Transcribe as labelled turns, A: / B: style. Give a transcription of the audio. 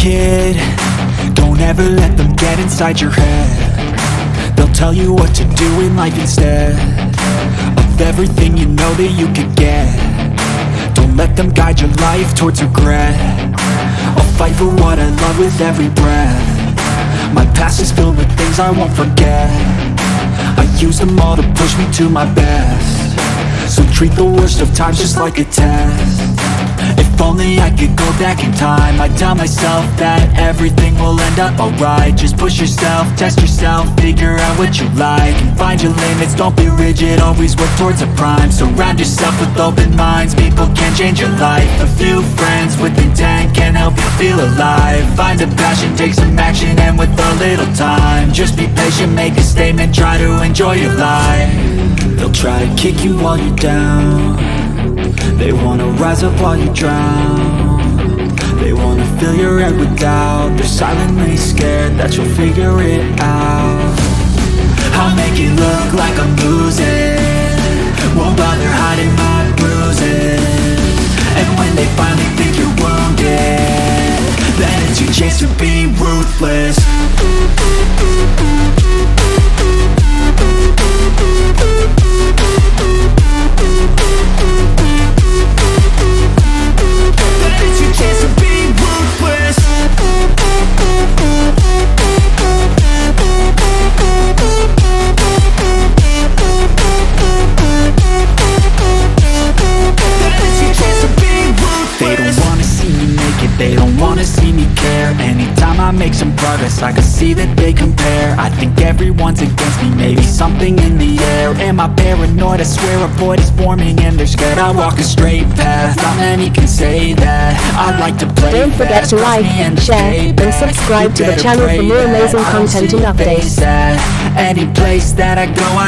A: kid, don't ever let them get inside your head. They'll tell you what to do in life instead of everything you know that you could get. Don't let them guide your life towards regret. I'll fight for what I love with every breath. My past is filled with things I won't forget. I use them all to push me to my best. So treat the worst of times just like a test. If only I could go back in time, I'd tell myself that everything will end up alright. Just push yourself, test yourself, figure out what you like, and find your limits, don't be rigid, always work towards a prime. Surround yourself with open minds, people can change your life. A few friends with intent can help you feel alive. Find a passion, take some action, and with a little time, just be patient, make a statement, try to enjoy your life. They'll try to kick you while you're down. They wanna rise up while you drown. They wanna fill your head with doubt. They're silently scared that you'll figure it out. I'll make it look like I'm losing, won't bother hiding my bruises. And when they finally think you're wounded, then it's your chance to be ruthless. They don't wanna see me care. Anytime I make some progress, I can see that they compare. I think everyone's against me, maybe something in the air. Am I paranoid? I swear a void is forming and they're scared I walk a straight path. Not many can say that. I like to play.
B: Don't forget to like, share and subscribe to the channel for more amazing content and updates.
A: Any place that I go, I know